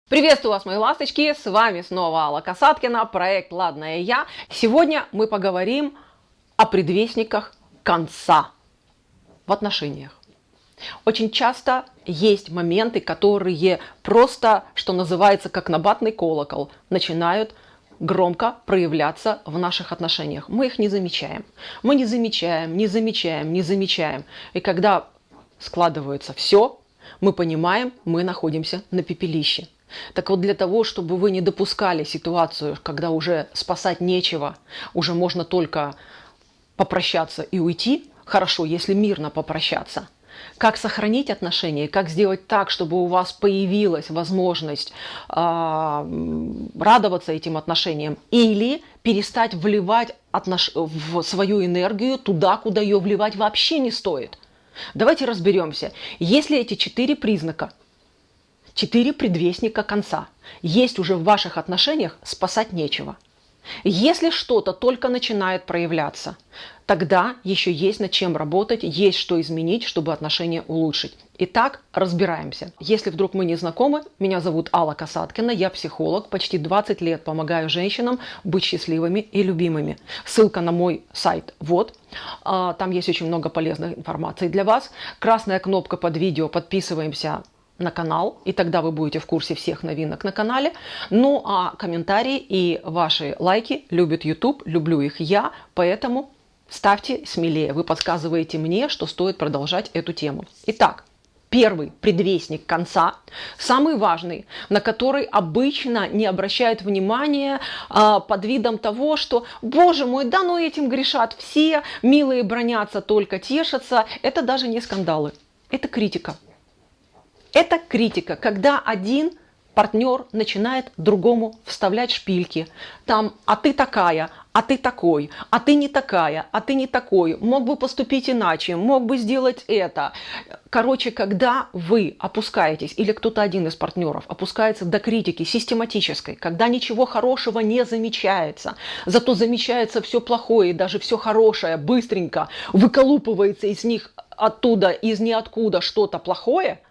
Приветствую вас, мои ласточки, с вами снова Алла Касаткина, проект «Ладная я». Сегодня мы поговорим о предвестниках конца в отношениях. Очень часто есть моменты, которые просто, что называется, как набатный колокол, начинают громко проявляться в наших отношениях. Мы их не замечаем. Мы не замечаем. И когда складывается все, мы понимаем, мы находимся на пепелище. Так вот, для того, чтобы вы не допускали ситуацию, когда уже спасать нечего, уже можно только попрощаться и уйти, хорошо, если мирно попрощаться. Как сохранить отношения, как сделать так, чтобы у вас появилась возможность радоваться этим отношениям или перестать вливать в свою энергию туда, куда ее вливать вообще не стоит. Давайте разберемся. Если эти 4 признака, 4 предвестника конца есть уже в ваших отношениях, спасать нечего. Если что-то только начинает проявляться, тогда еще есть над чем работать, есть что изменить, чтобы отношения улучшить. Итак, разбираемся. Если вдруг мы не знакомы, меня зовут Алла Касаткина, я психолог, почти 20 лет помогаю женщинам быть счастливыми и любимыми. Ссылка на мой сайт вот. Там есть очень много полезной информации для вас. Красная кнопка под видео, подписываемся на канал, и тогда вы будете в курсе всех новинок на канале. Ну а комментарии и ваши лайки любит YouTube, люблю их я, поэтому ставьте смелее. Вы подсказываете мне, что стоит продолжать эту тему. Итак, первый предвестник конца, самый важный, на который обычно не обращают внимания под видом того, что, боже мой, да ну этим грешат все, милые бронятся, только тешатся. Это даже не скандалы, это критика. Это критика, когда один партнер начинает другому вставлять шпильки. Там, а ты такая, а ты такой, а ты не такая, а ты не такой, мог бы поступить иначе, мог бы сделать это. Короче, когда вы опускаетесь, или кто-то один из партнеров опускается до критики систематической, когда ничего хорошего не замечается, зато замечается все плохое и даже все хорошее быстренько выколупывается из них оттуда, из ниоткуда что-то плохое,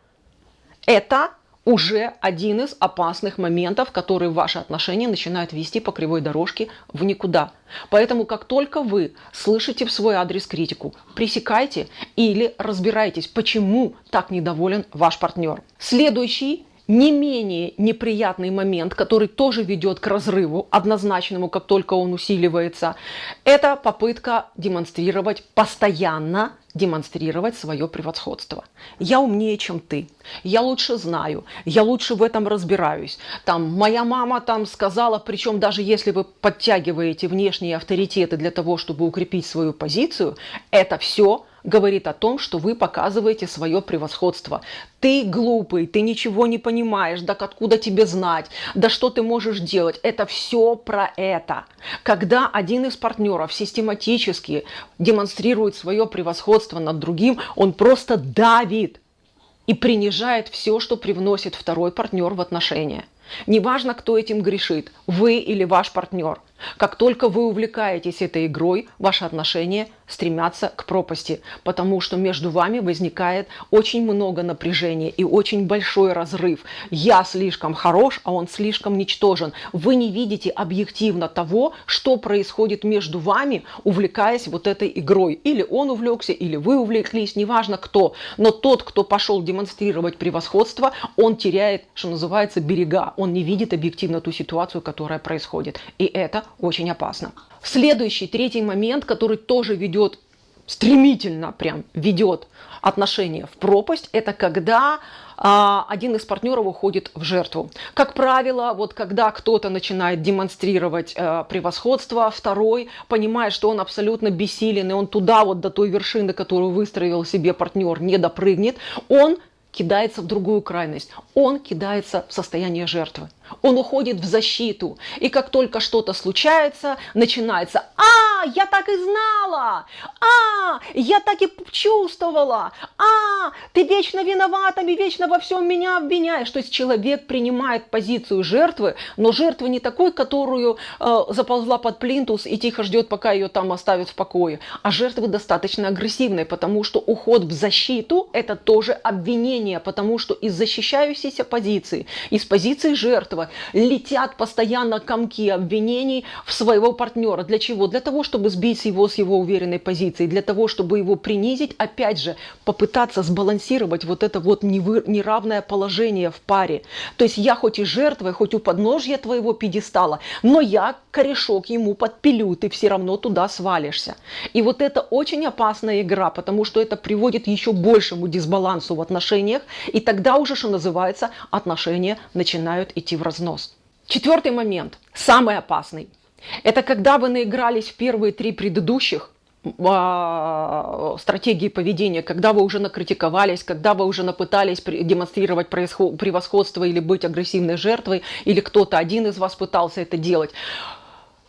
это уже один из опасных моментов, которые ваши отношения начинают вести по кривой дорожке в никуда. Поэтому, как только вы слышите в свой адрес критику, пресекайте или разбирайтесь, почему так недоволен ваш партнер. Следующий, не менее неприятный момент, который тоже ведет к разрыву, однозначному, как только он усиливается, это попытка постоянно демонстрировать свое превосходство. Я умнее, чем ты. Я лучше знаю. Я лучше в этом разбираюсь. Там, моя мама там сказала, причем даже если вы подтягиваете внешние авторитеты для того, чтобы укрепить свою позицию, это все говорит о том, что вы показываете свое превосходство. Ты глупый, ты ничего не понимаешь, да откуда тебе знать, да что ты можешь делать. Это все про это. Когда один из партнеров систематически демонстрирует свое превосходство над другим, он просто давит и принижает все, что привносит второй партнер в отношения. Неважно, кто этим грешит, вы или ваш партнер. Как только вы увлекаетесь этой игрой, ваши отношения стремятся к пропасти, потому что между вами возникает очень много напряжения и очень большой разрыв. Я слишком хорош, а он слишком ничтожен. Вы не видите объективно того, что происходит между вами, увлекаясь вот этой игрой. Или он увлекся, или вы увлеклись, неважно кто. Но тот, кто пошел демонстрировать превосходство, он теряет, что называется, берега. Он не видит объективно ту ситуацию, которая происходит. И это очень опасно. Следующий, третий момент, который тоже ведет, стремительно прям ведет отношения в пропасть, это когда один из партнеров уходит в жертву. Как правило, вот когда кто-то начинает демонстрировать превосходство, второй понимает, что он абсолютно бессилен, и он туда вот до той вершины, которую выстроил себе партнер, не допрыгнет, он кидается в другую крайность. Он кидается в состояние жертвы. Он уходит в защиту. И как только что-то случается, начинается: я так и знала! Я так и чувствовала! Ты вечно виновата, и вечно во всем меня обвиняешь. То есть человек принимает позицию жертвы, но жертва не такой, которую заползла под плинтус и тихо ждет, пока ее там оставят в покое. А жертвы достаточно агрессивные, потому что уход в защиту – это тоже обвинение, потому что из защищающейся позиции, из позиции жертвы летят постоянно комки обвинений в своего партнера. Для чего? Для того, чтобы сбить его с его уверенной позиции, для того, чтобы его принизить, опять же, попытаться сбалансировать вот это вот неравное положение в паре. То есть я хоть и жертва, хоть у подножья твоего пьедестала, но я корешок ему подпилю, ты все равно туда свалишься. И вот это очень опасная игра, потому что это приводит к еще большему дисбалансу в отношениях, и тогда уже, что называется, отношения начинают идти в разнос. Четвертый момент, самый опасный, это когда вы наигрались в первые 3 предыдущих стратегии поведения, когда вы уже накритиковались, когда вы уже напытались демонстрировать превосходство или быть агрессивной жертвой, или кто-то один из вас пытался это делать,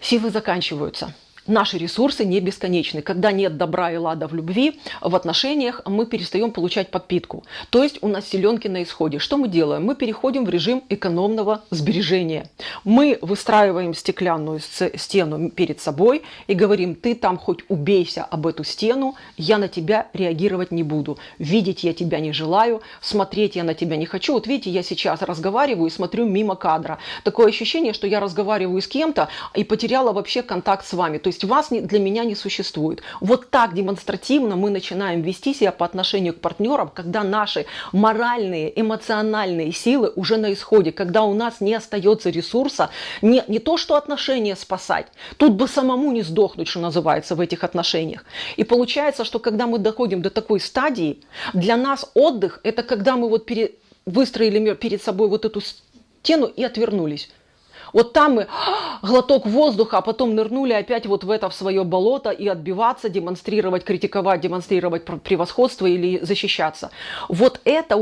силы заканчиваются. Наши ресурсы не бесконечны. Когда нет добра и лада в любви, в отношениях, мы перестаем получать подпитку. То есть у нас силенки на исходе. Что мы делаем? Мы переходим в режим экономного сбережения. Мы выстраиваем стеклянную стену перед собой и говорим: ты там хоть убейся об эту стену, я на тебя реагировать не буду. Видеть я тебя не желаю, смотреть я на тебя не хочу. Вот видите, я сейчас разговариваю и смотрю мимо кадра. Такое ощущение, что я разговариваю с кем-то и потеряла вообще контакт с вами. То есть вас для меня не существует. Вот так демонстративно мы начинаем вести себя по отношению к партнерам, когда наши моральные, эмоциональные силы уже на исходе, когда у нас не остается ресурса, не то что отношения спасать, тут бы самому не сдохнуть, что называется, в этих отношениях. И получается, что когда мы доходим до такой стадии, для нас отдых – это когда мы вот выстроили перед собой вот эту стену и отвернулись. Вот там мы глоток воздуха, а потом нырнули опять вот в свое болото и отбиваться, демонстрировать, критиковать, демонстрировать превосходство или защищаться. Вот это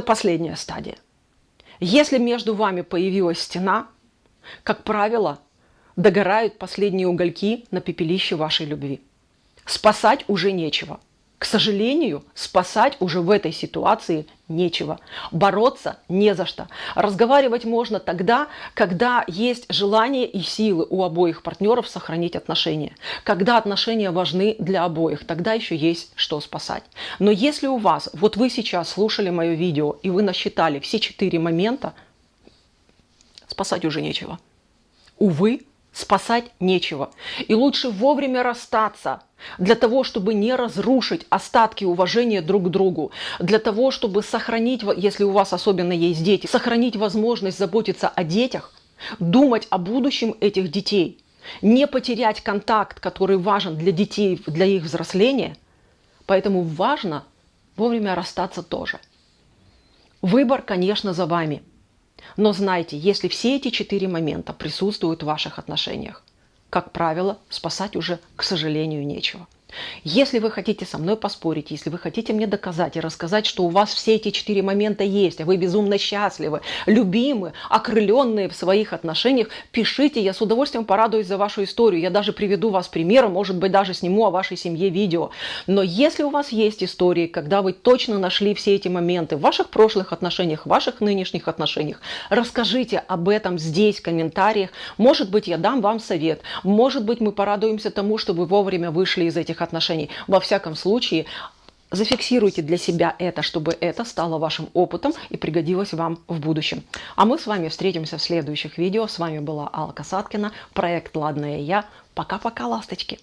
последняя стадия. Если между вами появилась стена, как правило, догорают последние угольки на пепелище вашей любви. Спасать уже нечего. К сожалению, спасать уже в этой ситуации нечего. Бороться не за что. Разговаривать можно тогда, когда есть желание и силы у обоих партнеров сохранить отношения. Когда отношения важны для обоих, тогда еще есть что спасать. Но если у вас, вот вы сейчас слушали мое видео, и вы насчитали все 4 момента, спасать уже нечего. Увы, спасать нечего. И лучше вовремя расстаться, для того, чтобы не разрушить остатки уважения друг к другу, для того, чтобы сохранить, если у вас особенно есть дети, сохранить возможность заботиться о детях, думать о будущем этих детей, не потерять контакт, который важен для детей, для их взросления. Поэтому важно вовремя расстаться тоже. Выбор, конечно, за вами. Но знайте, если все эти 4 момента присутствуют в ваших отношениях, как правило, спасать уже, к сожалению, нечего. Если вы хотите со мной поспорить, если вы хотите мне доказать и рассказать, что у вас все эти 4 момента есть, а вы безумно счастливы, любимы, окрыленные в своих отношениях, пишите, я с удовольствием порадуюсь за вашу историю. Я даже приведу вас примером, может быть, даже сниму о вашей семье видео. Но если у вас есть истории, когда вы точно нашли все эти моменты в ваших прошлых отношениях, в ваших нынешних отношениях, расскажите об этом здесь, в комментариях. Может быть, я дам вам совет. Может быть, мы порадуемся тому, что вы вовремя вышли из этих отношений. Во всяком случае, зафиксируйте для себя это, чтобы это стало вашим опытом и пригодилось вам в будущем. А мы с вами встретимся в следующих видео. С вами была Алла Касаткина, проект «Ладная я». Пока-пока, ласточки!